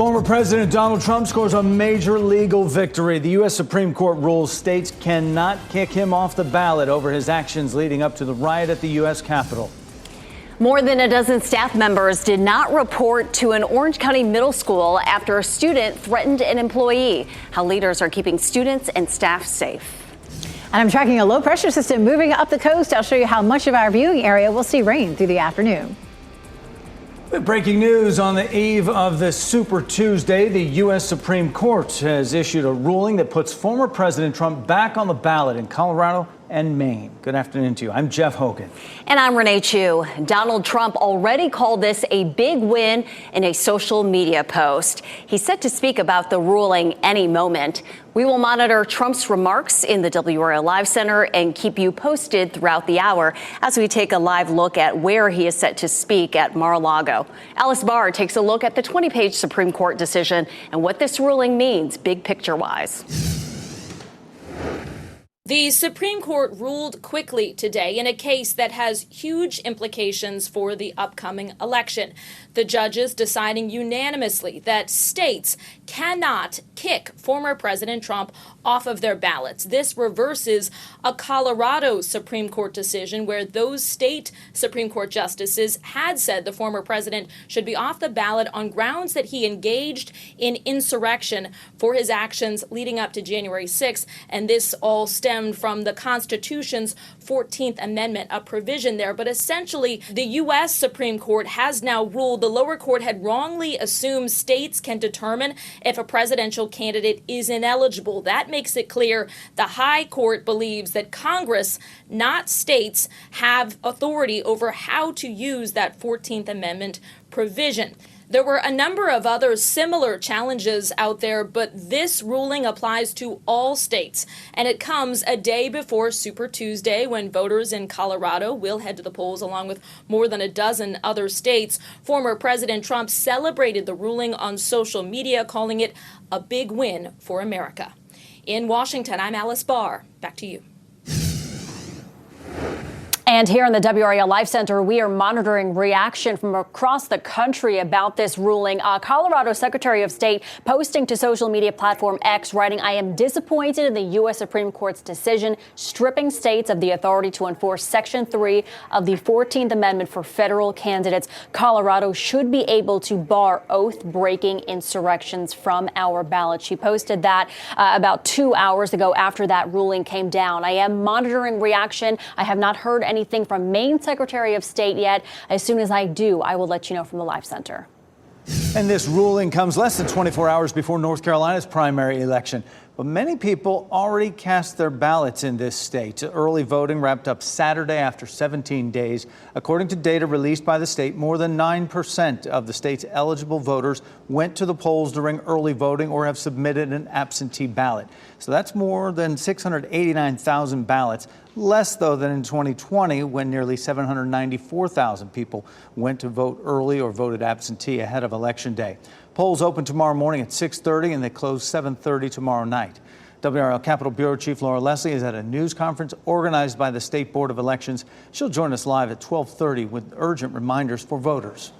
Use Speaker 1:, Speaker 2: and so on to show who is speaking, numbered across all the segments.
Speaker 1: Former President Donald Trump scores a major legal victory. The U.S. Supreme Court rules states cannot kick him off the ballot over his actions leading up to the riot at the U.S. Capitol.
Speaker 2: More than a dozen staff members did not report to an Orange County middle school after a student threatened an employee. How leaders are keeping students and staff safe.
Speaker 3: And I'm tracking a low pressure system moving up the coast. I'll show you how much of our viewing area will see rain through the afternoon.
Speaker 1: With breaking news on the eve of this Super Tuesday, the U.S. Supreme Court has issued a ruling that puts former President Trump back on the ballot in Colorado and Maine. Good afternoon to you. I'm Jeff Hogan.
Speaker 2: And I'm Renee Chu. Donald Trump already called this a big win in a social media post. He's set to speak about the ruling any moment. We will monitor Trump's remarks in the WRAL Live Center and keep you posted throughout the hour as we take a live look at where he is set to speak at Mar-a-Lago. Alice Barr takes a look at the 20-page Supreme Court decision and what this ruling means big picture-wise.
Speaker 4: The Supreme Court ruled quickly today in a case that has huge implications for the upcoming election. The judges deciding unanimously that states cannot kick former President Trump off of their ballots. This reverses a Colorado Supreme Court decision where those state Supreme Court justices had said the former president should be off the ballot on grounds that he engaged in insurrection for his actions leading up to January 6th. And this all stemmed from the Constitution's 14th Amendment, a provision there. But essentially, the U.S. Supreme Court has now ruled the lower court had wrongly assumed states can determine if a presidential candidate is ineligible. That makes it clear the high court believes that Congress, not states, have authority over how to use that 14th Amendment provision. There were a number of other similar challenges out there, but this ruling applies to all states. And it comes a day before Super Tuesday when voters in Colorado will head to the polls along with more than a dozen other states. Former President Trump celebrated the ruling on social media, calling it a big win for America. In Washington, I'm Alice Barr. Back to you.
Speaker 2: And here in the WRAL Live Center, we are monitoring reaction from across the country about this ruling. Colorado Secretary of State posting to social media platform X, writing, "I am disappointed in the U.S. Supreme Court's decision stripping states of the authority to enforce Section 3 of the 14th Amendment for federal candidates. Colorado should be able to bar oath-breaking insurrections from our ballot." She posted that about 2 hours ago after that ruling came down. I am monitoring reaction. I have not heard anything from Maine Secretary of State yet. As soon as I do, I will let you know from the Live Center.
Speaker 1: And this ruling comes less than 24 hours before North Carolina's primary election. But many people already cast their ballots in this state. Early voting wrapped up Saturday after 17 days. According to data released by the state, more than 9% of the state's eligible voters went to the polls during early voting or have submitted an absentee ballot. So that's more than 689,000 ballots. Less, though, than in 2020, when nearly 794,000 people went to vote early or voted absentee ahead of Election Day. Polls open tomorrow morning at 6:30 and they close 7:30 tomorrow night. WRAL Capitol Bureau Chief Laura Leslie is at a news conference organized by the State Board of Elections. She'll join us live at 12:30 with urgent reminders for voters.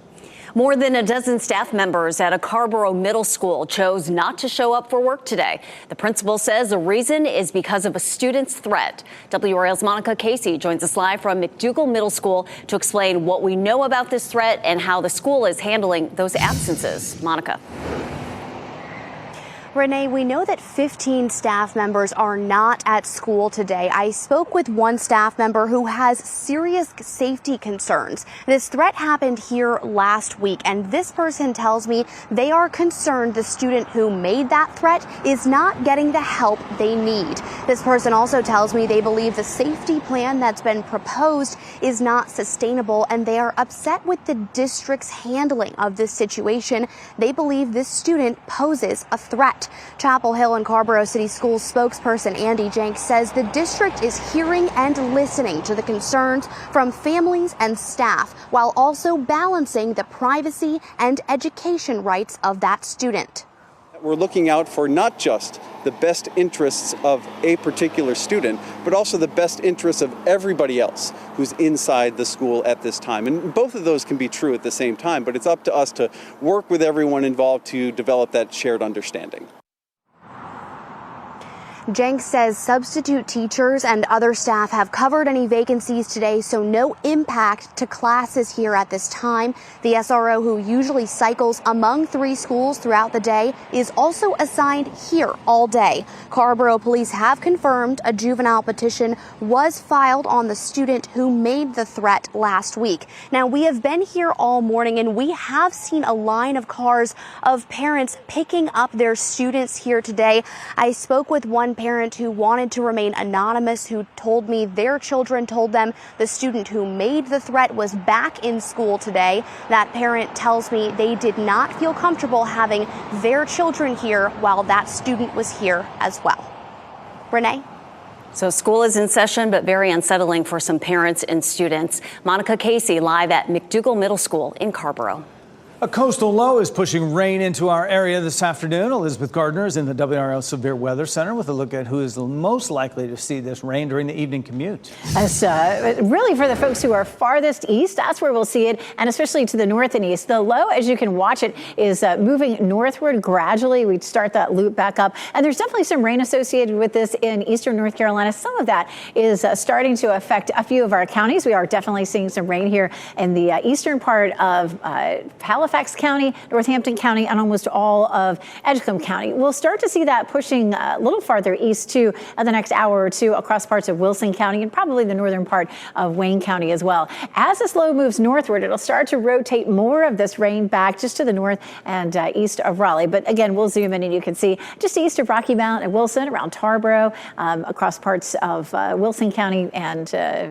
Speaker 2: More than a dozen staff members at a Carrboro middle school chose not to show up for work today. The principal says the reason is because of a student's threat. WRAL's Monica Casey joins us live from McDougall Middle School to explain what we know about this threat and how the school is handling those absences. Monica.
Speaker 5: Renee, we know that 15 staff members are not at school today. I spoke with one staff member who has serious safety concerns. This threat happened here last week, and this person tells me they are concerned the student who made that threat is not getting the help they need. This person also tells me they believe the safety plan that's been proposed is not sustainable, and they are upset with the district's handling of this situation. They believe this student poses a threat. Chapel Hill and Carrboro City Schools spokesperson Andy Jenks says the district is hearing and listening to the concerns from families and staff while also balancing the privacy and education rights of that student.
Speaker 6: We're looking out for not just the best interests of a particular student, but also the best interests of everybody else who's inside the school at this time. And both of those can be true at the same time, but it's up to us to work with everyone involved to develop that shared understanding.
Speaker 5: Jenks says substitute teachers and other staff have covered any vacancies today, so no impact to classes here at this time. The SRO, who usually cycles among 3 schools throughout the day, is also assigned here all day. Carrboro police have confirmed a juvenile petition was filed on the student who made the threat last week. Now, we have been here all morning and we have seen a line of cars of parents picking up their students here today. I spoke with one parent who wanted to remain anonymous, who told me their children told them the student who made the threat was back in school today. That parent tells me they did not feel comfortable having their children here while that student was here as well. Renee?
Speaker 7: So school is in session, but very unsettling for some parents and students. Monica Casey live at McDougall Middle School in Carrboro.
Speaker 1: A coastal low is pushing rain into our area this afternoon. Elizabeth Gardner is in the WRAL Severe Weather Center with a look at who is most likely to see this rain during the evening commute.
Speaker 3: Really, for the folks who are farthest east, that's where we'll see it, and especially to the north and east. The low, as you can watch it, is moving northward gradually. We'd start that loop back up, and there's definitely some rain associated with this in eastern North Carolina. Some of that is starting to affect a few of our counties. We are definitely seeing some rain here in the eastern part of Halifax County, Northampton County, and almost all of Edgecombe County. We'll start to see that pushing a little farther east too in the next hour or two across parts of Wilson County and probably the northern part of Wayne County as well. As this low moves northward, it'll start to rotate more of this rain back just to the north and east of Raleigh. But again, we'll zoom in and you can see just east of Rocky Mount and Wilson, around Tarboro, across parts of Wilson County and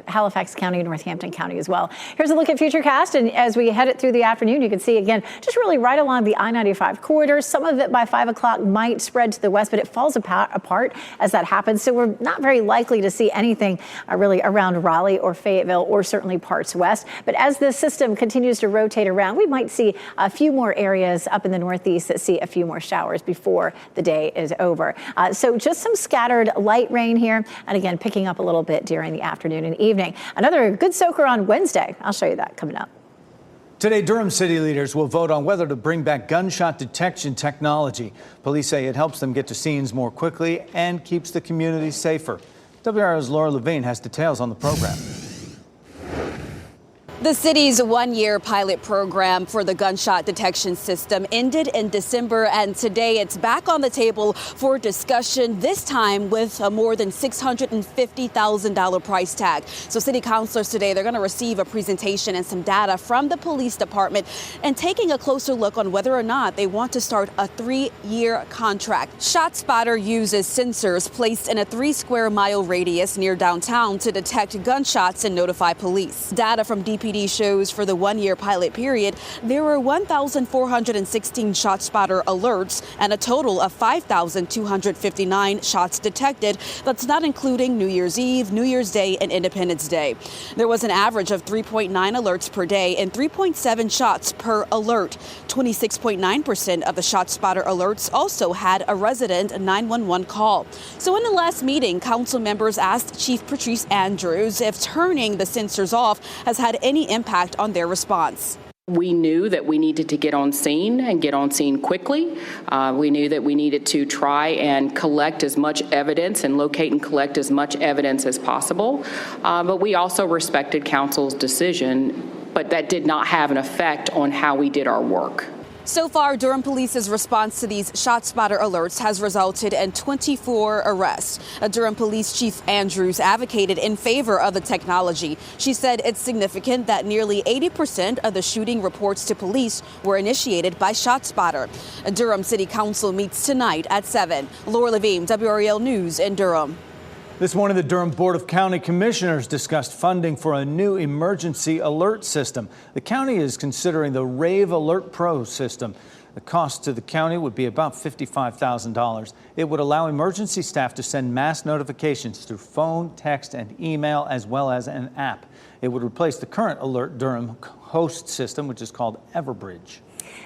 Speaker 3: Halifax County, Northampton County as well. Here's a look at Futurecast, and as we head it through the afternoon, you can see again just really right along the I-95 corridor. Some of it by 5 o'clock might spread to the west, but it falls apart as that happens. So we're not very likely to see anything really around Raleigh or Fayetteville or certainly parts west. But as this system continues to rotate around, we might see a few more areas up in the northeast that see a few more showers before the day is over. So just some scattered light rain here, and again, picking up a little bit during the afternoon and evening. Another good soaker on Wednesday. I'll show you that coming up.
Speaker 1: Today, Durham city leaders will vote on whether to bring back gunshot detection technology. Police say it helps them get to scenes more quickly and keeps the community safer. WRAL's Laura Levine has details on the program.
Speaker 8: The city's one-year pilot program for the gunshot detection system ended in December, and today it's back on the table for discussion, this time with a more than $650,000 price tag. So city councilors today, they're going to receive a presentation and some data from the police department and taking a closer look on whether or not they want to start a 3-year contract. ShotSpotter uses sensors placed in a 3-square-mile radius near downtown to detect gunshots and notify police. Data from DPD shows for the one-year pilot period, there were 1,416 ShotSpotter alerts and a total of 5,259 shots detected. That's not including New Year's Eve, New Year's Day, and Independence Day. There was an average of 3.9 alerts per day and 3.7 shots per alert. 26.9% of the ShotSpotter alerts also had a resident 911 call. So in the last meeting, council members asked Chief Patrice Andrews if turning the sensors off has had any impact on their response.
Speaker 9: We knew that we needed to get on scene and get on scene quickly. We knew that we needed to try and collect as much evidence and locate and collect as much evidence as possible. But we also respected council's decision, but that did not have an effect on how we did our work.
Speaker 8: So far, Durham Police's response to these ShotSpotter alerts has resulted in 24 arrests. Durham Police Chief Andrews advocated in favor of the technology. She said it's significant that nearly 80% of the shooting reports to police were initiated by ShotSpotter. Durham City Council meets tonight at 7. Laura Levine, WRAL News in Durham.
Speaker 1: This morning, the Durham Board of County Commissioners discussed funding for a new emergency alert system. The county is considering the Rave Alert Pro system. The cost to the county would be about $55,000. It would allow emergency staff to send mass notifications through phone, text, and email, as well as an app. It would replace the current Alert Durham host system, which is called Everbridge.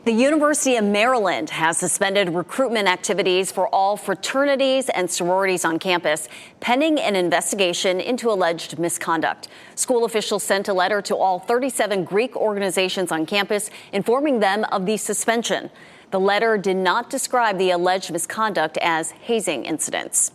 Speaker 7: The University of Maryland has suspended recruitment activities for all fraternities and sororities on campus, pending an investigation into alleged misconduct. School officials sent a letter to all 37 Greek organizations on campus, informing them of the suspension. The letter did not describe the alleged misconduct as hazing incidents.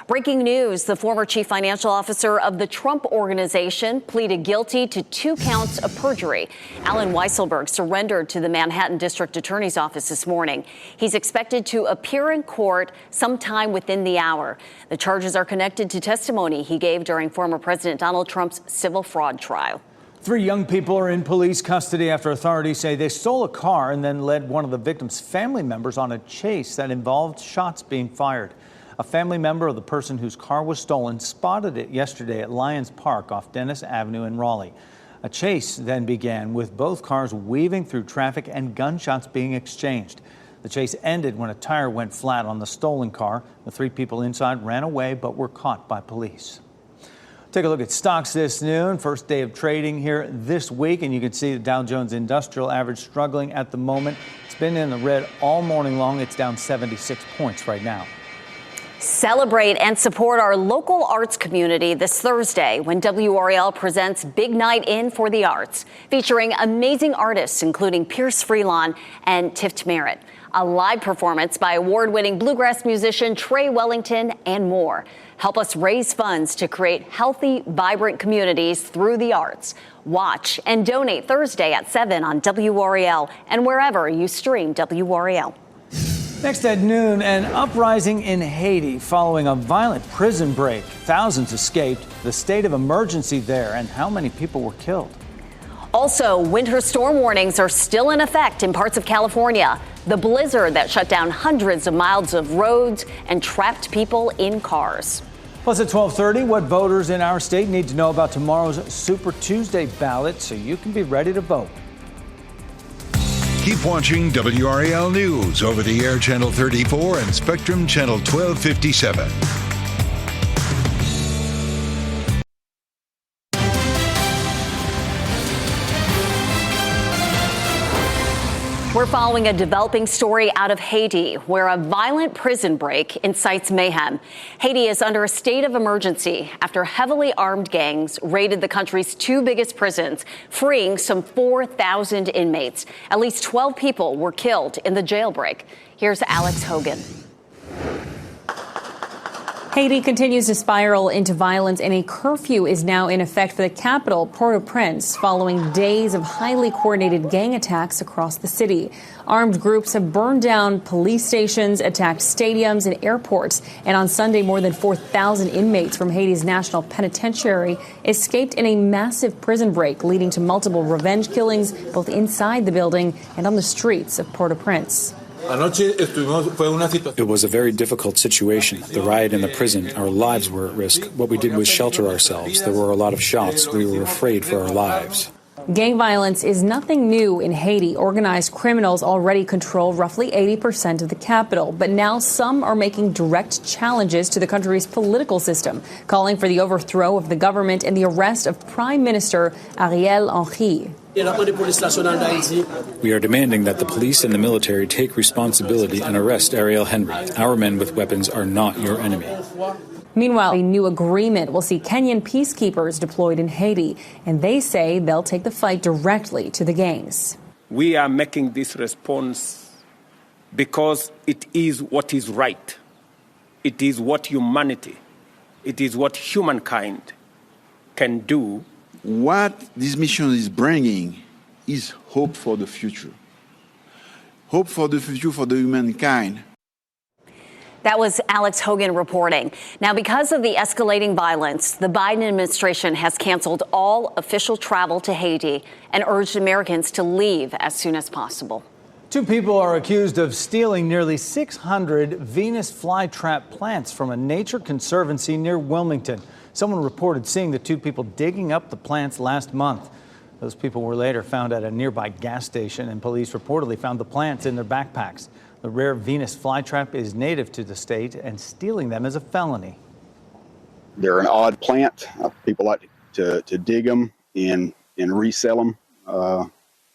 Speaker 7: Breaking news, the former chief financial officer of the Trump Organization pleaded guilty to 2 counts of perjury. Alan Weisselberg surrendered to the Manhattan District Attorney's Office this morning. He's expected to appear in court sometime within the hour. The charges are connected to testimony he gave during former President Donald Trump's civil fraud trial.
Speaker 1: 3 young people are in police custody after authorities say they stole a car and then led one of the victim's family members on a chase that involved shots being fired. A family member of the person whose car was stolen spotted it yesterday at Lyons Park off Dennis Avenue in Raleigh. A chase then began with both cars weaving through traffic and gunshots being exchanged. The chase ended when a tire went flat on the stolen car. The 3 people inside ran away but were caught by police. Take a look at stocks this noon. First day of trading here this week, and you can see the Dow Jones Industrial Average struggling at the moment. It's been in the red all morning long. It's down 76 points right now.
Speaker 7: Celebrate and support our local arts community this Thursday when WRAL presents Big Night In for the Arts, featuring amazing artists including Pierce Freelon and Tift Merritt. A live performance by award-winning bluegrass musician Trey Wellington and more. Help us raise funds to create healthy, vibrant communities through the arts. Watch and donate Thursday at 7 on WRAL and wherever you stream WRAL.
Speaker 1: Next at noon, an uprising in Haiti following a violent prison break. Thousands escaped, the state of emergency there, and how many people were killed.
Speaker 7: Also, winter storm warnings are still in effect in parts of California. The blizzard that shut down hundreds of miles of roads and trapped people in cars.
Speaker 1: Plus at 12:30, what voters in our state need to know about tomorrow's Super Tuesday ballot so you can be ready to vote.
Speaker 10: Keep watching WRAL News over the air Channel 34 and Spectrum Channel 1257.
Speaker 7: We're following a developing story out of Haiti, where a violent prison break incites mayhem. Haiti is under a state of emergency after heavily armed gangs raided the country's 2 biggest prisons, freeing some 4,000 inmates. At least 12 people were killed in the jailbreak. Here's Alex Hogan.
Speaker 11: Haiti continues to spiral into violence, and a curfew is now in effect for the capital, Port-au-Prince, following days of highly coordinated gang attacks across the city. Armed groups have burned down police stations, attacked stadiums and airports, and on Sunday, more than 4,000 inmates from Haiti's National Penitentiary escaped in a massive prison break, leading to multiple revenge killings both inside the building and on the streets of Port-au-Prince.
Speaker 12: It was a very difficult situation. The riot in the prison, our lives were at risk. What we did was shelter ourselves. There were a lot of shots. We were afraid for our lives.
Speaker 11: Gang violence is nothing new in Haiti. Organized criminals already control roughly 80% of the capital, but now some are making direct challenges to the country's political system, calling for the overthrow of the government and the arrest of Prime Minister Ariel Henry.
Speaker 12: We are demanding that the police and the military take responsibility and arrest Ariel Henry. Our men with weapons are not your enemy.
Speaker 11: Meanwhile, a new agreement will see Kenyan peacekeepers deployed in Haiti, and they say they'll take the fight directly to the gangs.
Speaker 13: We are making this response because it is what is right. It is what humanity, it is what humankind can do.
Speaker 14: What this mission is bringing is hope for the future. Hope for the future for the humankind.
Speaker 7: That was Alex Hogan reporting. Now, because of the escalating violence, the Biden administration has canceled all official travel to Haiti and urged Americans to leave as soon as possible.
Speaker 1: 2 people are accused of stealing nearly 600 Venus flytrap plants from a nature conservancy near Wilmington. Someone reported seeing the 2 people digging up the plants last month. Those people were later found at a nearby gas station, and police reportedly found the plants in their backpacks. The rare Venus flytrap is native to the state, and stealing them is a felony.
Speaker 15: They're an odd plant. People like to dig them and resell them.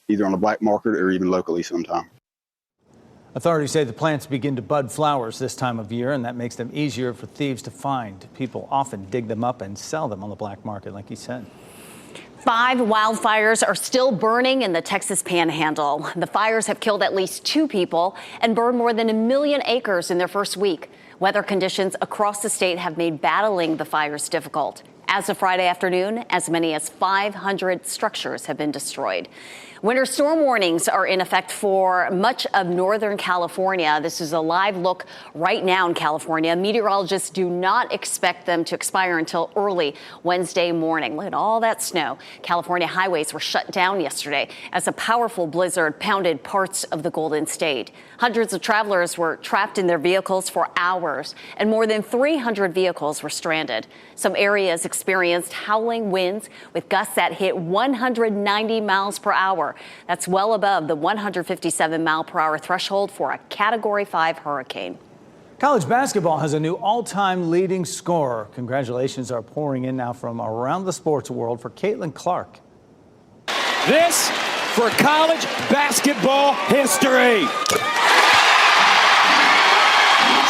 Speaker 15: either on the black market or even locally sometime.
Speaker 1: Authorities say the plants begin to bud flowers this time of year, and that makes them easier for thieves to find. People often dig them up and sell them on the black market, like he said.
Speaker 7: 5 wildfires are still burning in the Texas Panhandle. The fires have killed at least 2 people and burned more than 1 million acres in their first week. Weather conditions across the state have made battling the fires difficult. As of Friday afternoon, as many as 500 structures have been destroyed. Winter storm warnings are in effect for much of Northern California. This is a live look right now in California. Meteorologists do not expect them to expire until early Wednesday morning. Look at all that snow. California highways were shut down yesterday as a powerful blizzard pounded parts of the Golden State. Hundreds of travelers were trapped in their vehicles for hours, and more than 300 vehicles were stranded. Some areas experienced howling winds with gusts that hit 190 miles per hour. That's well above the 157 mile per hour threshold for a Category 5 hurricane.
Speaker 1: College basketball has a new all-time leading scorer. Congratulations are pouring in now from around the sports world for Caitlin Clark.
Speaker 16: This for college basketball history.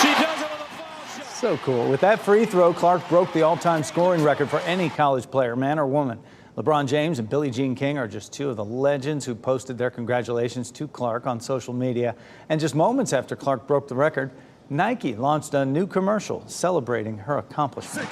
Speaker 16: She does it with a foul shot.
Speaker 1: So cool. With that free throw, Clark broke the all-time scoring record for any college player, man or woman. LeBron James and Billie Jean King are just 2 of the legends who posted their congratulations to Clark on social media. And just moments after Clark broke the record, Nike launched a new commercial celebrating her accomplishment.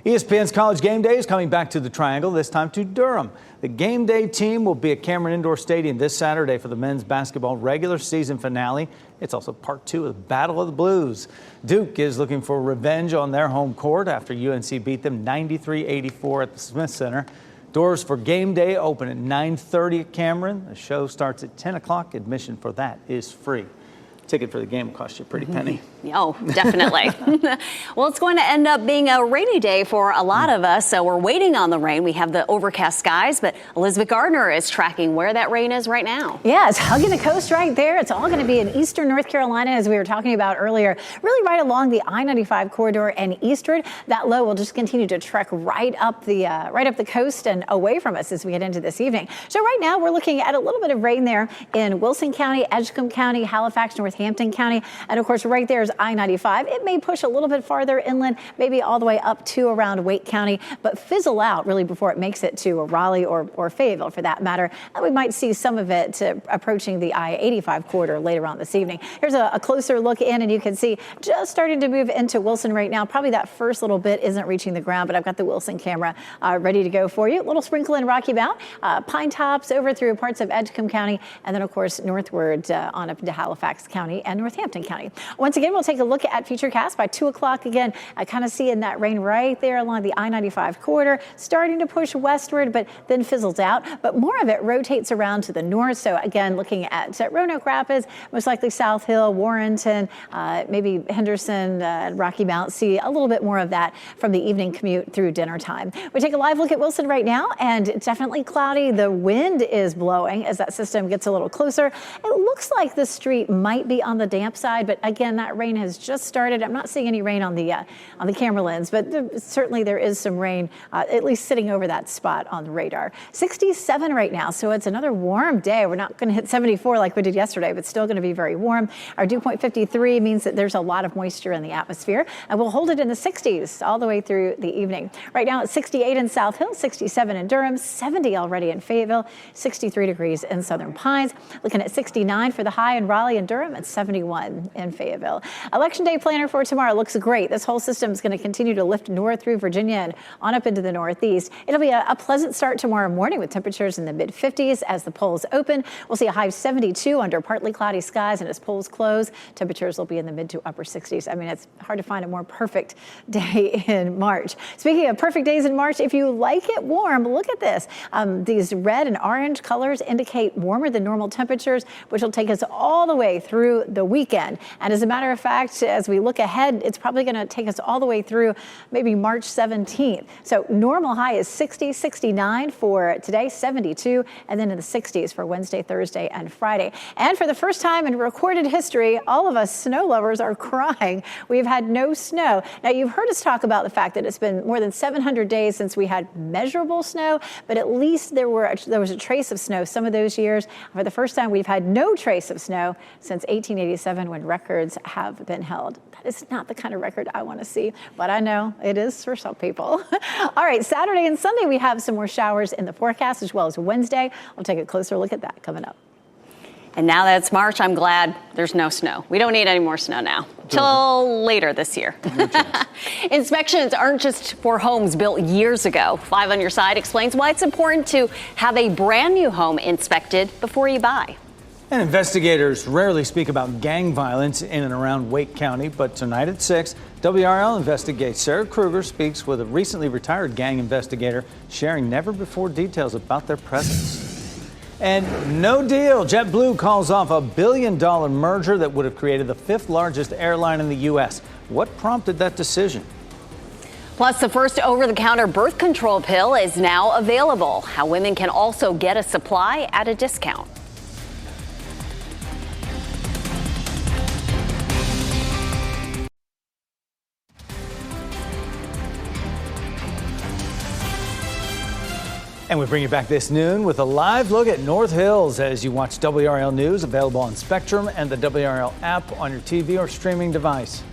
Speaker 1: ESPN's College Game Day is coming back to the Triangle, this time to Durham. The Game Day team will be at Cameron Indoor Stadium this Saturday for the men's basketball regular season finale. It's also part 2 of the Battle of the Blues. Duke is looking for revenge on their home court after UNC beat them 93-84 at the Smith Center. Doors for Game Day open at 9:30 at Cameron. The show starts at 10 o'clock. Admission for that is free. Ticket for the game will cost you a pretty penny.
Speaker 7: Oh, definitely. Well, it's going to end up being a rainy day for a lot of us, so we're waiting on the rain. We have the overcast skies, but Elizabeth Gardner is tracking where that rain is right now.
Speaker 3: Yeah, it's hugging the coast right there. It's all going to be in eastern North Carolina, as we were talking about earlier, really right along the I-95 corridor and eastward. That low will just continue to trek right up the coast and away from us as we get into this evening. So right now we're looking at a little bit of rain there in Wilson County, Edgecombe County, Halifax, Northampton County, and of course right there is I-95. It may push a little bit farther inland, maybe all the way up to around Wake County, but fizzle out really before it makes it to Raleigh or Fayetteville for that matter. And we might see some of it approaching the I-85 corridor later on this evening. Here's a closer look in, and you can see just starting to move into Wilson right now. Probably that first little bit isn't reaching the ground, but I've got the Wilson camera ready to go for you. A little sprinkle in Rocky Mount, Pine Tops over through parts of Edgecombe County, and then of course northward on up into Halifax County and Northampton County. Once again, we'll take a look at Futurecast by 2 o'clock again. I kind of seeing that rain right there along the I-95 corridor, starting to push westward, but then fizzles out. But more of it rotates around to the north. So again, looking at Roanoke Rapids, most likely South Hill, Warrenton, maybe Henderson, Rocky Mount. See a little bit more of that from the evening commute through dinner time. We take a live look at Wilson right now, and it's definitely cloudy. The wind is blowing as that system gets a little closer. It looks like the street might be on the damp side, but again, that rain has just started. I'm not seeing any rain on the camera lens, but certainly there is some rain, at least sitting over that spot on the radar. 67 right now, so it's another warm day. We're not going to hit 74 like we did yesterday, but still going to be very warm. Our dew point 53 means that there's a lot of moisture in the atmosphere, and we'll hold it in the 60s all the way through the evening. Right now it's 68 in South Hill, 67 in Durham, 70 already in Fayetteville, 63 degrees in Southern Pines. Looking at 69 for the high in Raleigh and Durham, and 71 in Fayetteville. Election day planner for tomorrow looks great. This whole system is going to continue to lift north through Virginia and on up into the northeast. It'll be a pleasant start tomorrow morning with temperatures in the mid-50s as the polls open. We'll see a high of 72 under partly cloudy skies, and as polls close, temperatures will be in the mid to upper 60s. I mean, it's hard to find a more perfect day in March. Speaking of perfect days in March, if you like it warm, look at this. These red and orange colors indicate warmer than normal temperatures, which will take us all the way through through the weekend. And as a matter of fact, as we look ahead, it's probably going to take us all the way through maybe March 17th. So normal high is 60, 69 for today, 72, and then in the 60s for Wednesday, Thursday, and Friday. And for the first time in recorded history, all of us snow lovers are crying. We've had no snow. Now, you've heard us talk about the fact that it's been more than 700 days since we had measurable snow, but at least there was a trace of snow some of those years. For the first time, we've had no trace of snow since 1887, when records have been held. That is not the kind of record I want to see, but I know it is for some people. All right, Saturday and Sunday, we have some more showers in the forecast, as well as Wednesday. We'll take a closer look at that coming up.
Speaker 7: And now that it's March, I'm glad there's no snow. We don't need any more snow now, till later this year. Inspections aren't just for homes built years ago. 5 on Your Side explains why it's important to have a brand new home inspected before you buy.
Speaker 1: And investigators rarely speak about gang violence in and around Wake County, but tonight at 6, WRAL investigates. Sarah Kruger speaks with a recently retired gang investigator, sharing never-before details about their presence. And no deal. JetBlue calls off a $1 billion merger that would have created the 5th largest airline in the U.S. What prompted that decision?
Speaker 7: Plus, the first over-the-counter birth control pill is now available. How women can also get a supply at a discount.
Speaker 1: And we bring you back this noon with a live look at North Hills as you watch WRAL News, available on Spectrum and the WRAL app on your TV or streaming device.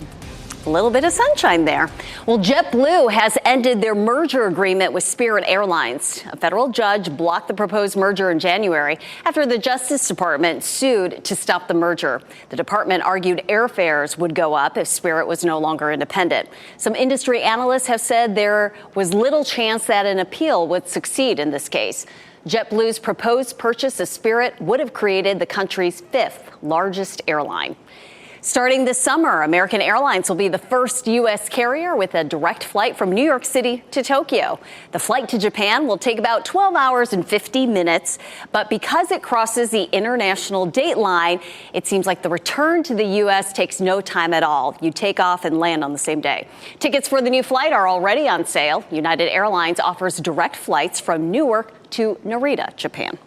Speaker 7: A little bit of sunshine there. Well, JetBlue has ended their merger agreement with Spirit Airlines. A federal judge blocked the proposed merger in January after the Justice Department sued to stop the merger. The department argued airfares would go up if Spirit was no longer independent. Some industry analysts have said there was little chance that an appeal would succeed in this case. JetBlue's proposed purchase of Spirit would have created the country's 5th largest airline. Starting this summer, American Airlines will be the first U.S. carrier with a direct flight from New York City to Tokyo. The flight to Japan will take about 12 hours and 50 minutes, but because it crosses the international date line, it seems like the return to the U.S. takes no time at all. You take off and land on the same day. Tickets for the new flight are already on sale. United Airlines offers direct flights from Newark to Narita, Japan.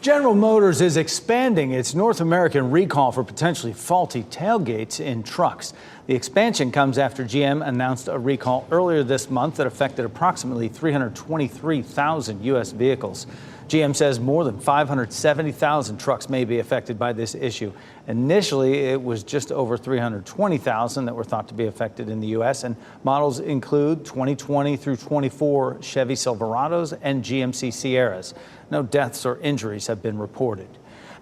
Speaker 1: General Motors is expanding its North American recall for potentially faulty tailgates in trucks. The expansion comes after GM announced a recall earlier this month that affected approximately 323,000 U.S. vehicles. GM says more than 570,000 trucks may be affected by this issue. Initially, it was just over 320,000 that were thought to be affected in the U.S., and models include 2020 through 24 Chevy Silverados and GMC Sierras. No deaths or injuries have been reported.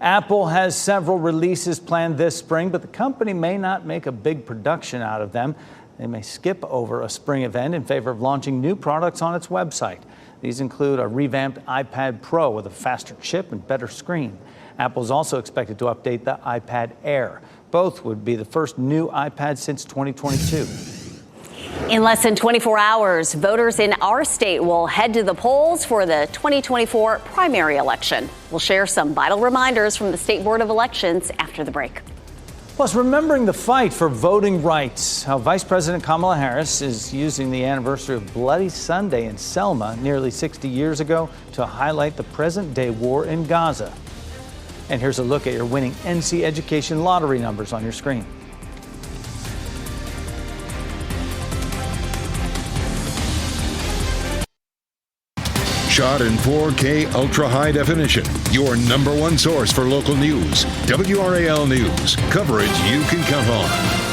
Speaker 1: Apple has several releases planned this spring, but the company may not make a big production out of them. They may skip over a spring event in favor of launching new products on its website. These include a revamped iPad Pro with a faster chip and better screen. Apple is also expected to update the iPad Air. Both would be the first new iPad since 2022.
Speaker 7: In less than 24 hours, voters in our state will head to the polls for the 2024 primary election. We'll share some vital reminders from the State Board of Elections after the break.
Speaker 1: Plus, remembering the fight for voting rights, how Vice President Kamala Harris is using the anniversary of Bloody Sunday in Selma nearly 60 years ago to highlight the present-day war in Gaza. And here's a look at your winning NC Education lottery numbers on your screen.
Speaker 10: Shot in 4K ultra high definition. Your number one source for local news. WRAL News. Coverage you can count on.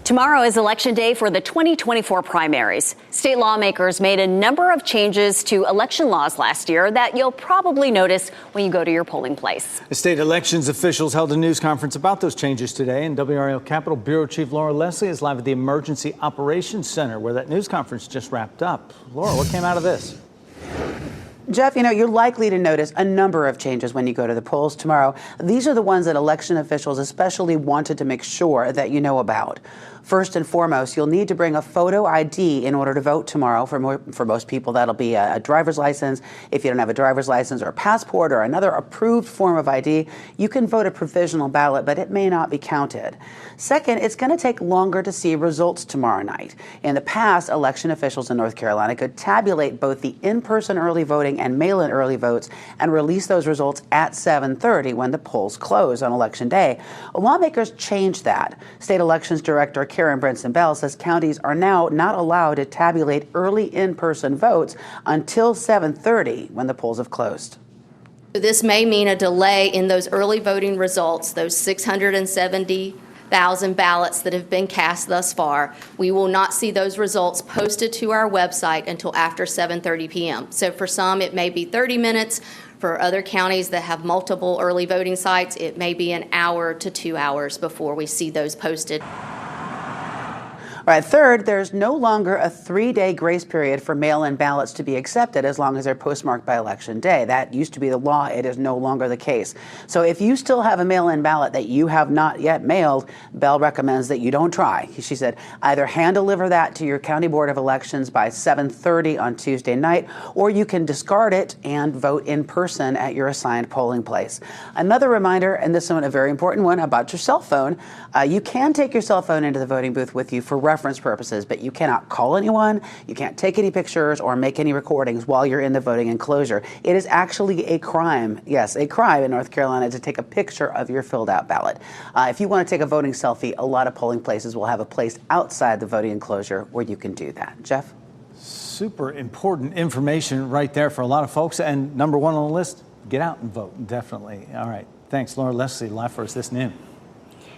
Speaker 7: Tomorrow is Election Day for the 2024 primaries. State lawmakers made a number of changes to election laws last year that you'll probably notice when you go to your polling place.
Speaker 1: The state elections officials held a news conference about those changes today, and WRAL Capitol Bureau Chief Laura Leslie is live at the Emergency Operations Center, where that news conference just wrapped up. Laura, what came out of this?
Speaker 17: Jeff, you're likely to notice a number of changes when you go to the polls tomorrow. These are the ones that election officials especially wanted to make sure that you know about. First and foremost, you'll need to bring a photo ID in order to vote tomorrow. For most people, that'll be a driver's license. If you don't have a driver's license or a passport or another approved form of ID, you can vote a provisional ballot, but it may not be counted. Second, it's going to take longer to see results tomorrow night. In the past, election officials in North Carolina could tabulate both the in-person early voting and mail-in early votes and release those results at 7:30 when the polls close on Election Day. Lawmakers changed that. State Elections Director Karen Brinson-Bell says counties are now not allowed to tabulate early in-person votes until 7:30 when the polls have closed.
Speaker 18: This may mean a delay in those early voting results, those 670,000 ballots that have been cast thus far. We will not see those results posted to our website until after 7:30 p.m. So for some, it may be 30 minutes. For other counties that have multiple early voting sites, it may be an hour to 2 hours before we see those posted.
Speaker 17: All right, third, there's no longer a 3-day grace period for mail-in ballots to be accepted as long as they're postmarked by Election Day. That used to be the law. It is no longer the case. So if you still have a mail-in ballot that you have not yet mailed, Bell recommends that you don't try. She said either hand-deliver that to your County Board of Elections by 7:30 on Tuesday night, or you can discard it and vote in person at your assigned polling place. Another reminder, and this one a very important one, about your cell phone. You can take your cell phone into the voting booth with you for reference purposes, but you cannot call anyone, you can't take any pictures or make any recordings while you're in the voting enclosure. It is actually a crime, yes, a crime in North Carolina to take a picture of your filled out ballot. If you want to take a voting selfie, a lot of polling places will have a place outside the voting enclosure where you can do that. Jeff?
Speaker 1: Super important information right there for a lot of folks. And number one on the list, get out and vote, definitely. All right. Thanks, Laura Leslie, live for us this noon.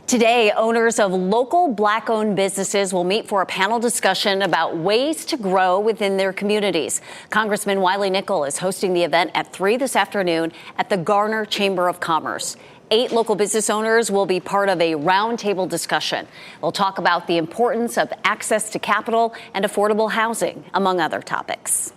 Speaker 7: Today, owners of local Black-owned businesses will meet for a panel discussion about ways to grow within their communities. Congressman Wiley Nickel is hosting the event at 3 this afternoon at the Garner Chamber of Commerce. 8 local business owners will be part of a roundtable discussion. They'll talk about the importance of access to capital and affordable housing, among other topics.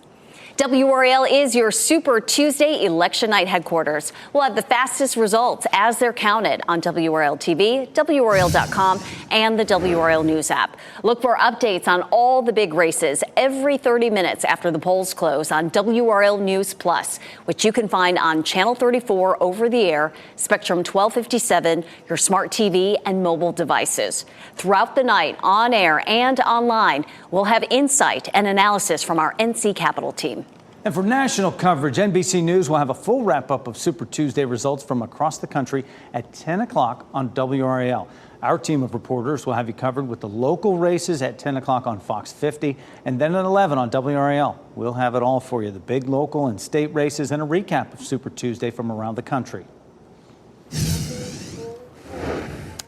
Speaker 7: WRAL is your Super Tuesday election night headquarters. We'll have the fastest results as they're counted on WRAL TV, WRAL.com, and the WRAL News app. Look for updates on all the big races every 30 minutes after the polls close on WRAL News Plus, which you can find on Channel 34 over the air, Spectrum 1257, your smart TV and mobile devices. Throughout the night, on air and online, we'll have insight and analysis from our NC Capitol team.
Speaker 1: And for national coverage, NBC News will have a full wrap-up of Super Tuesday results from across the country at 10 o'clock on WRAL. Our team of reporters will have you covered with the local races at 10 o'clock on Fox 50, and then at 11 on WRAL. We'll have it all for you, the big local and state races and a recap of Super Tuesday from around the country.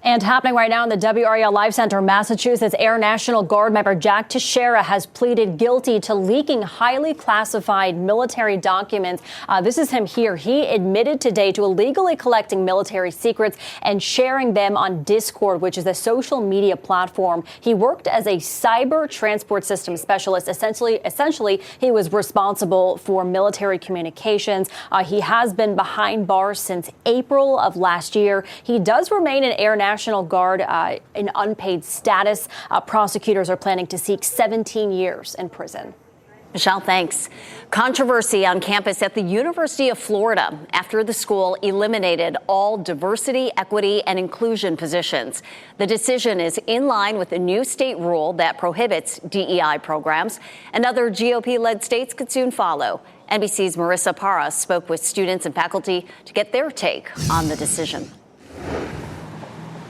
Speaker 2: And happening right now in the WRAL Live Center, Massachusetts Air National Guard member Jack Teixeira has pleaded guilty to leaking highly classified military documents. This is him here. He admitted today to illegally collecting military secrets and sharing them on Discord, which is a social media platform. He worked as a cyber transport system specialist. Essentially, he was responsible for military communications. He has been behind bars since April of last year. He does remain an Air National Guard in unpaid status. Prosecutors are planning to seek 17 years in prison.
Speaker 7: Michelle, thanks. Controversy on campus at the University of Florida after the school eliminated all diversity, equity, and inclusion positions. The decision is in line with a new state rule that prohibits DEI programs, and other GOP-led states could soon follow. NBC's Marissa Parra spoke with students and faculty to get their take on the decision.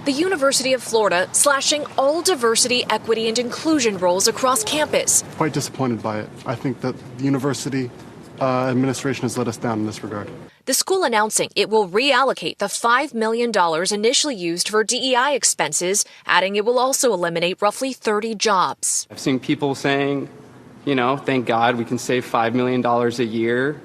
Speaker 19: The University of Florida slashing all diversity, equity, and inclusion roles across campus.
Speaker 20: Quite disappointed by it. I think that the university administration has let us down in this regard.
Speaker 19: The school announcing it will reallocate the $5 million initially used for DEI expenses, adding it will also eliminate roughly 30 jobs.
Speaker 21: I've seen people saying, thank God we can save $5 million a year.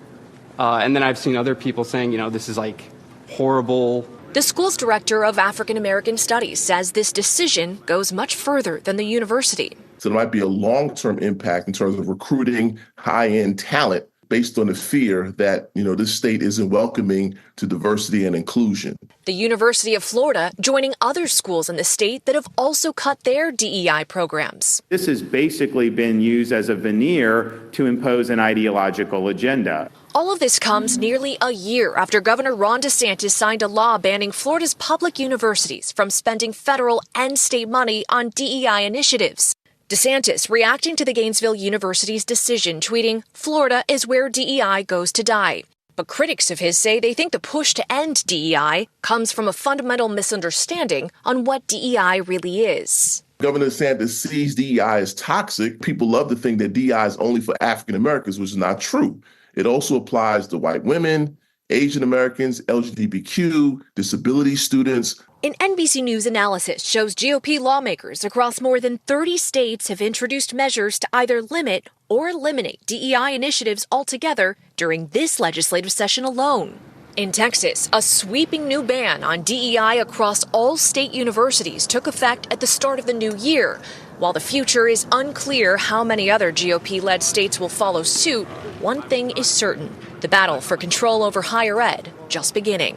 Speaker 21: And then I've seen other people saying, this is like horrible.
Speaker 19: The school's director of African American Studies says this decision goes much further than the university.
Speaker 22: So there might be a long-term impact in terms of recruiting high-end talent
Speaker 4: based on the fear that, this state isn't welcoming to diversity and inclusion.
Speaker 19: The University of Florida joining other schools in the state that have also cut their DEI programs.
Speaker 22: This has basically been used as a veneer to impose an ideological agenda.
Speaker 19: All of this comes nearly a year after Governor Ron DeSantis signed a law banning Florida's public universities from spending federal and state money on DEI initiatives. DeSantis reacting to the Gainesville University's decision, tweeting, "Florida is where DEI goes to die." But critics of his say they think the push to end DEI comes from a fundamental misunderstanding on what DEI really is.
Speaker 4: Governor DeSantis sees DEI as toxic. People love to think that DEI is only for African Americans, which is not true. It also applies to white women, Asian Americans, LGBTQ, disability students.
Speaker 19: An NBC News analysis shows GOP lawmakers across more than 30 states have introduced measures to either limit or eliminate DEI initiatives altogether during this legislative session alone. In Texas, a sweeping new ban on DEI across all state universities took effect at the start of the new year. While the future is unclear how many other GOP-led states will follow suit, one thing is certain: the battle for control over higher ed just beginning.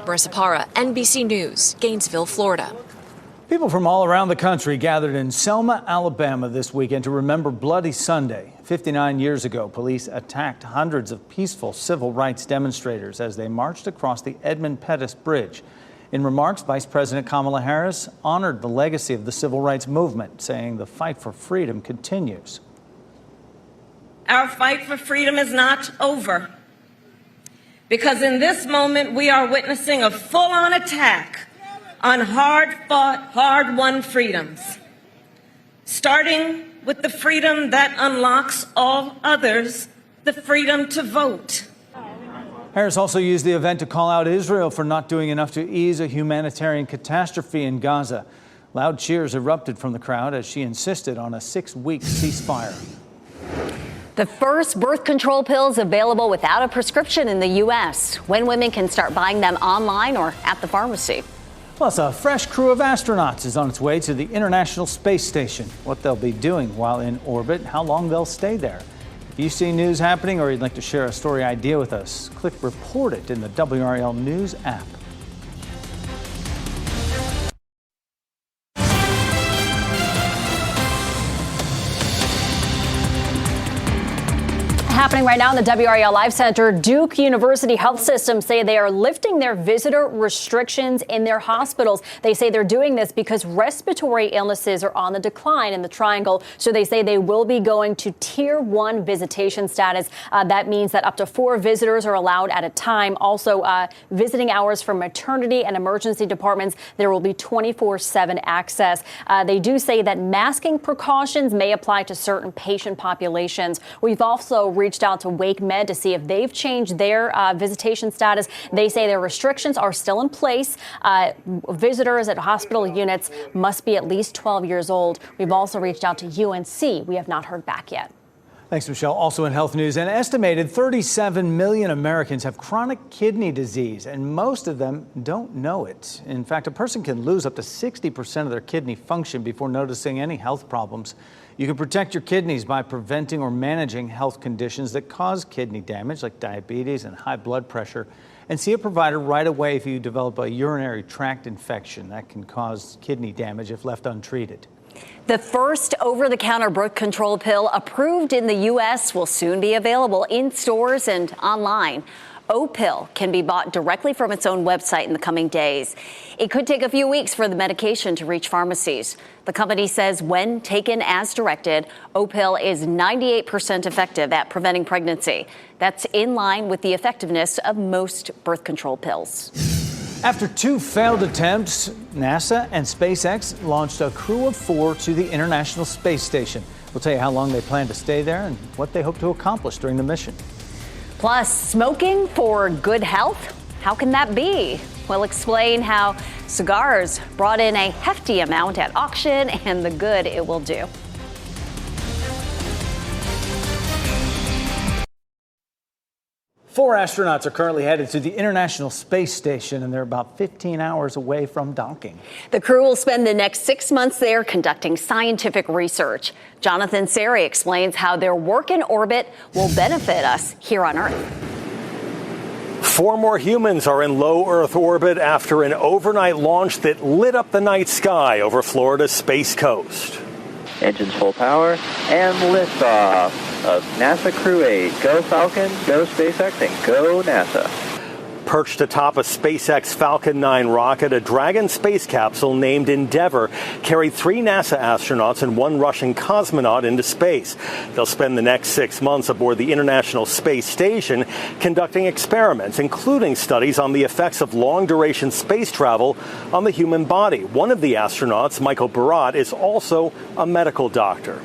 Speaker 19: Marissa Parra, NBC News, Gainesville, Florida.
Speaker 1: People from all around the country gathered in Selma, Alabama this weekend to remember Bloody Sunday. 59 years ago, police attacked hundreds of peaceful civil rights demonstrators as they marched across the Edmund Pettus Bridge. In remarks, Vice President Kamala Harris honored the legacy of the civil rights movement, saying the fight for freedom continues.
Speaker 23: Our fight for freedom is not over, because in this moment we are witnessing a full-on attack on hard-fought, hard-won freedoms, starting with the freedom that unlocks all others, the freedom to vote.
Speaker 1: Harris also used the event to call out Israel for not doing enough to ease a humanitarian catastrophe in Gaza. Loud cheers erupted from the crowd as she insisted on a 6-week ceasefire.
Speaker 2: The first birth control pills available without a prescription in the U.S. When women can start buying them online or at the pharmacy.
Speaker 1: Plus, a fresh crew of astronauts is on its way to the International Space Station. What they'll be doing while in orbit, how long they'll stay there. If you see news happening or you'd like to share a story idea with us, click Report It in the WRAL News app.
Speaker 2: Happening right now in the WRAL Live Center, Duke University Health System say they are lifting their visitor restrictions in their hospitals. They say they're doing this because respiratory illnesses are on the decline in the Triangle. So they say they will be going to Tier 1 visitation status. That means that up to 4 visitors are allowed at a time. Also, visiting hours for maternity and emergency departments, there will be 24/7 access. They do say that masking precautions may apply to certain patient populations. We've also reached out to Wake Med to see if they've changed their visitation status. They say their restrictions are still in place. Visitors at hospital units must be at least 12 years old. We've also reached out to UNC. We have not heard back yet.
Speaker 1: Thanks, Michelle. Also in health news, an estimated 37 million Americans have chronic kidney disease, and most of them don't know it. In fact, a person can lose up to 60% of their kidney function before noticing any health problems. You can protect your kidneys by preventing or managing health conditions that cause kidney damage, like diabetes and high blood pressure, and see a provider right away if you develop a urinary tract infection that can cause kidney damage if left untreated.
Speaker 2: The first over-the-counter birth control pill approved in the U.S. will soon be available in stores and online. O-Pill can be bought directly from its own website in the coming days. It could take a few weeks for the medication to reach pharmacies. The company says when taken as directed, O-Pill is 98% effective at preventing pregnancy. That's in line with the effectiveness of most birth control pills.
Speaker 1: After 2 failed attempts, NASA and SpaceX launched a crew of 4 to the International Space Station. We'll tell you how long they plan to stay there and what they hope to accomplish during the mission.
Speaker 2: Plus, smoking for good health? How can that be? We'll explain how cigars brought in a hefty amount at auction and the good it will do.
Speaker 1: 4 astronauts are currently headed to the International Space Station, and they're about 15 hours away from docking.
Speaker 7: The crew will spend the next 6 months there conducting scientific research. Jonathan Sari explains how their work in orbit will benefit us here on Earth.
Speaker 5: 4 more humans are in low Earth orbit after an overnight launch that lit up the night sky over Florida's Space Coast.
Speaker 6: Engines full power and liftoff of NASA Crew 8. Go Falcon, go SpaceX, and go NASA.
Speaker 5: Perched atop a SpaceX Falcon 9 rocket, a Dragon space capsule named Endeavour carried 3 NASA astronauts and 1 Russian cosmonaut into space. They'll spend the next 6 months aboard the International Space Station conducting experiments, including studies on the effects of long-duration space travel on the human body. One of the astronauts, Michael Barat, is also a medical doctor.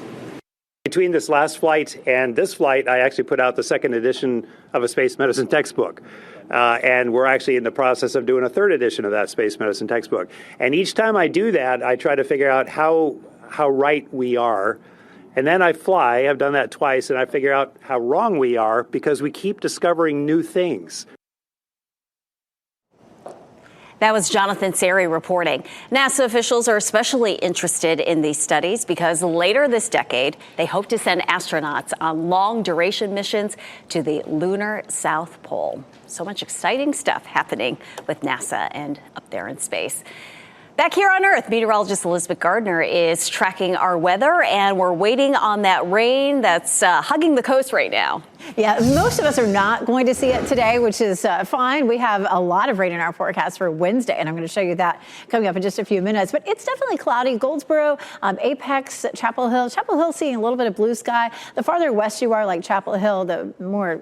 Speaker 9: Between this last flight and this flight, I actually put out the 2nd edition of a space medicine textbook. And we're actually in the process of doing a 3rd edition of that space medicine textbook. And each time I do that, I try to figure out how right we are. And then I fly. I've done that twice, and I figure out how wrong we are because we keep discovering new things.
Speaker 7: That was Jonathan Sari reporting. NASA officials are especially interested in these studies because later this decade, they hope to send astronauts on long-duration missions to the lunar South Pole. So much exciting stuff happening with NASA and up there in space. Back here on Earth, meteorologist Elizabeth Gardner is tracking our weather, and we're waiting on that rain that's hugging the coast right now.
Speaker 3: Yeah, most of us are not going to see it today, which is fine. We have a lot of rain in our forecast for Wednesday, and I'm going to show you that coming up in just a few minutes. But it's definitely cloudy. Goldsboro, Apex, Chapel Hill. Chapel Hill seeing a little bit of blue sky. The farther west you are, like Chapel Hill, the more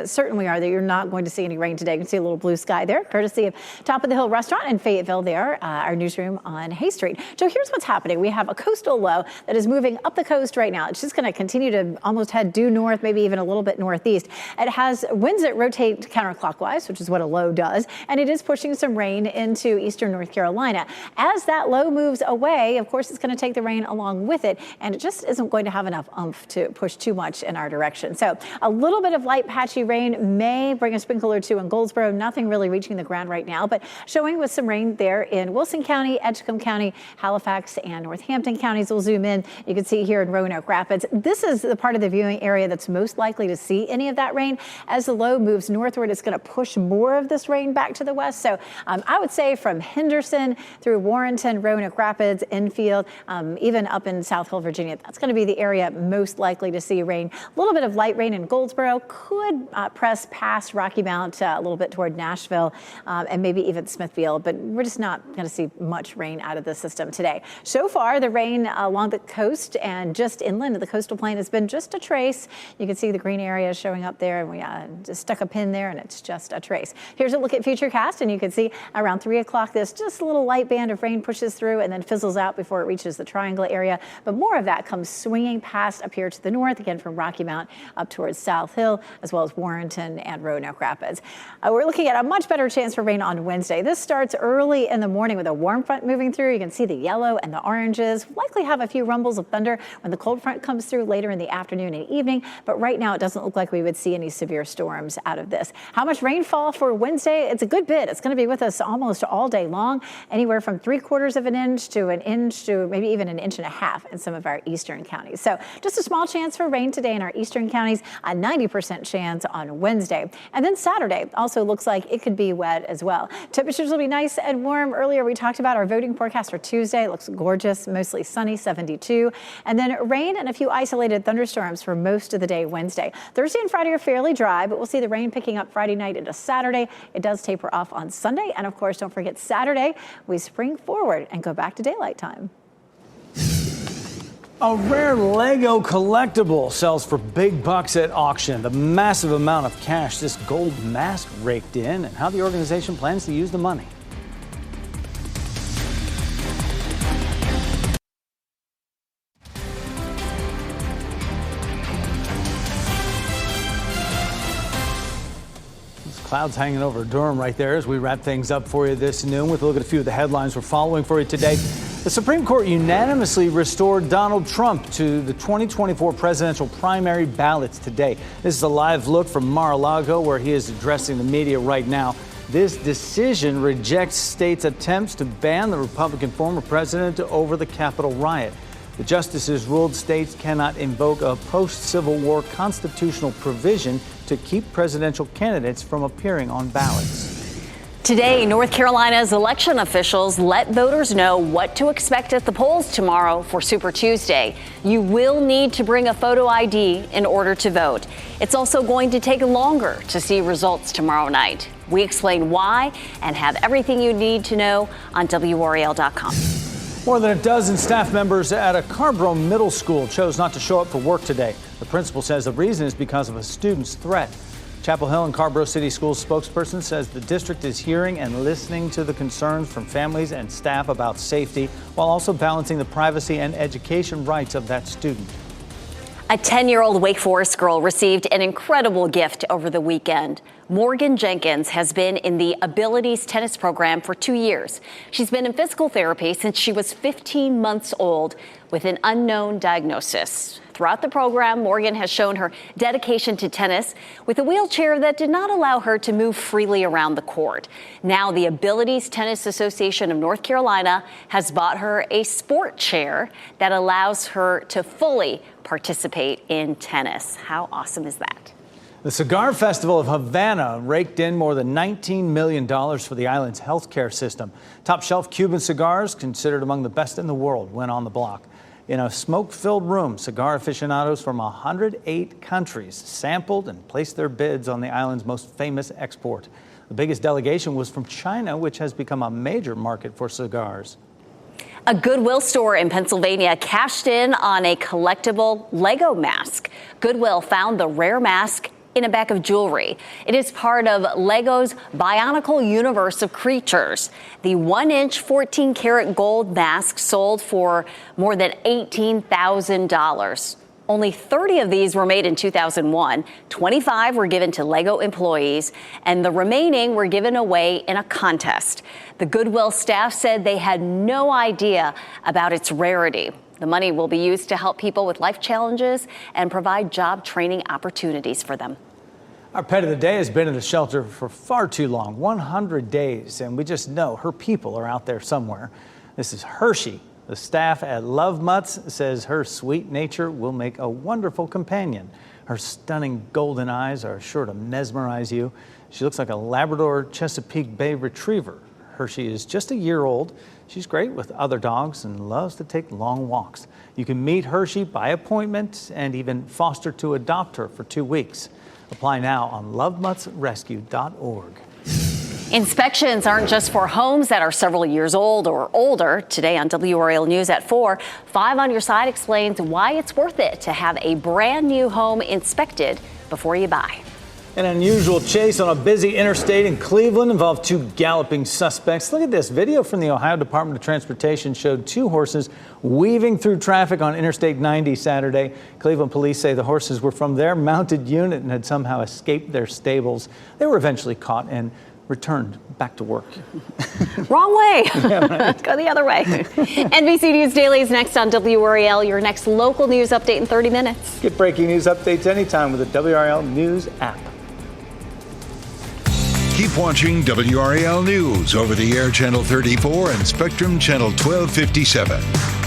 Speaker 3: certain we are that you're not going to see any rain today. You can see a little blue sky there, courtesy of Top of the Hill Restaurant in Fayetteville there, our newsroom on Hay Street. So here's what's happening. We have a coastal low that is moving up the coast right now. It's just going to continue to almost head due north, maybe even a little bit northeast. It has winds that rotate counterclockwise, which is what a low does, and it is pushing some rain into eastern North Carolina. As that low moves away, of course, it's going to take the rain along with it, and it just isn't going to have enough oomph to push too much in our direction. So a little bit of light patchy rain may bring a sprinkle or two in Goldsboro, nothing really reaching the ground right now, but showing with some rain there in Wilson County, Edgecombe County, Halifax, and Northampton counties. We'll zoom in. You can see here in Roanoke Rapids. This is the part of the viewing area that's most likely to see any of that rain. As the low moves northward, it's going to push more of this rain back to the west. So I would say from Henderson through Warrenton, Roanoke Rapids, Enfield, even up in South Hill, Virginia, that's going to be the area most likely to see rain. A little bit of light rain in Goldsboro could press past Rocky Mount a little bit toward Nashville and maybe even Smithfield, but we're just not going to see much rain out of the system today. So far, the rain along the coast and just inland of the coastal plain has been just a trace. You can see the green area showing up there, and we just stuck a pin there, and it's just a trace. Here's a look at Futurecast, and you can see around 3 o'clock, this just a little light band of rain pushes through and then fizzles out before it reaches the triangle area. But more of that comes swinging past up here to the north, again from Rocky Mount up towards South Hill, as well as Warrenton and Roanoke Rapids. We're looking at a much better chance for rain on Wednesday. This starts early in the morning with a warm front moving through. You can see the yellow and the oranges. Likely have a few rumbles of thunder when the cold front comes through later in the afternoon and evening. But right now, it doesn't look like we would see any severe storms out of this. How much rainfall for Wednesday? It's a good bit. It's going to be with us almost all day long, anywhere from 3/4 of an inch to an inch to maybe even an inch and a half in some of our eastern counties. So just a small chance for rain today in our eastern counties, a 90% chance on Wednesday. And then Saturday also looks like it could be wet as well. Temperatures will be nice and warm. Earlier we talked about our voting forecast for Tuesday. It looks gorgeous, mostly sunny, 72. And then rain and a few isolated thunderstorms for most of the day Wednesday. Thursday and Friday are fairly dry, but we'll see the rain picking up Friday night into Saturday. It does taper off on Sunday. And of course, don't forget Saturday, we spring forward and go back to daylight time.
Speaker 1: A rare Lego collectible sells for big bucks at auction. The massive amount of cash this gold mask raked in, and how the organization plans to use the money. Clouds hanging over Durham right there as we wrap things up for you this noon with a look at a few of the headlines we're following for you today. The Supreme Court unanimously restored Donald Trump to the 2024 presidential primary ballots today. This is a live look from Mar-a-Lago, where he is addressing the media right now. This decision rejects states' attempts to ban the Republican former president over the Capitol riot. The justices ruled states cannot invoke a post-Civil War constitutional provision to keep presidential candidates from appearing on ballots.
Speaker 7: Today, North Carolina's election officials let voters know what to expect at the polls tomorrow for Super Tuesday. You will need to bring a photo ID in order to vote. It's also going to take longer to see results tomorrow night. We explain why and have everything you need to know on WRAL.com.
Speaker 1: More than a dozen staff members at a Carborough middle school chose not to show up for work today. The principal says the reason is because of a student's threat. Chapel Hill and Carborough City Schools spokesperson says the district is hearing and listening to the concerns from families and staff about safety, while also balancing the privacy and education rights of that student.
Speaker 7: A 10-year-old Wake Forest girl received an incredible gift over the weekend. Morgan Jenkins has been in the Abilities tennis program for 2 years. She's been in physical therapy since she was 15 months old with an unknown diagnosis. Throughout the program, Morgan has shown her dedication to tennis with a wheelchair that did not allow her to move freely around the court. Now, the Abilities Tennis Association of North Carolina has bought her a sport chair that allows her to fully participate in tennis. How awesome is that?
Speaker 1: The Cigar Festival of Havana raked in more than $19 million for the island's healthcare system. Top shelf Cuban cigars, considered among the best in the world, went on the block. In a smoke-filled room, cigar aficionados from 108 countries sampled and placed their bids on the island's most famous export. The biggest delegation was from China, which has become a major market for cigars.
Speaker 7: A Goodwill store in Pennsylvania cashed in on a collectible Lego mask. Goodwill found the rare mask in a bag of jewelry. It is part of Lego's Bionicle universe of creatures. The 1-inch 14-karat gold mask sold for more than $18,000. Only 30 of these were made in 2001. 25 were given to Lego employees, and the remaining were given away in a contest. The Goodwill staff said they had no idea about its rarity. The money will be used to help people with life challenges and provide job training opportunities for them.
Speaker 1: Our pet of the day has been in the shelter for far too long, 100 days, and we just know her people are out there somewhere. This is Hershey. The staff at Love Mutts says her sweet nature will make a wonderful companion. Her stunning golden eyes are sure to mesmerize you. She looks like a Labrador Chesapeake Bay Retriever. Hershey is just a year old. She's great with other dogs and loves to take long walks. You can meet Hershey by appointment and even foster to adopt her for 2 weeks. Apply now on lovemuttsrescue.org.
Speaker 7: Inspections aren't just for homes that are several years old or older. Today on WRAL News at 4, 5 on Your Side explains why it's worth it to have a brand new home inspected before you buy.
Speaker 1: An unusual chase on a busy interstate in Cleveland involved 2 galloping suspects. Look at this. Video from the Ohio Department of Transportation showed 2 horses weaving through traffic on Interstate 90 Saturday. Cleveland police say the horses were from their mounted unit and had somehow escaped their stables. They were eventually caught and returned back to work.
Speaker 7: Wrong way.
Speaker 1: Yeah, right.
Speaker 7: Go the other way. NBC News Daily is next on WRAL, your next local news update in 30 minutes.
Speaker 1: Get breaking news updates anytime with the WRAL News app.
Speaker 10: Keep watching WRAL News over the air Channel 34 and Spectrum Channel 1257.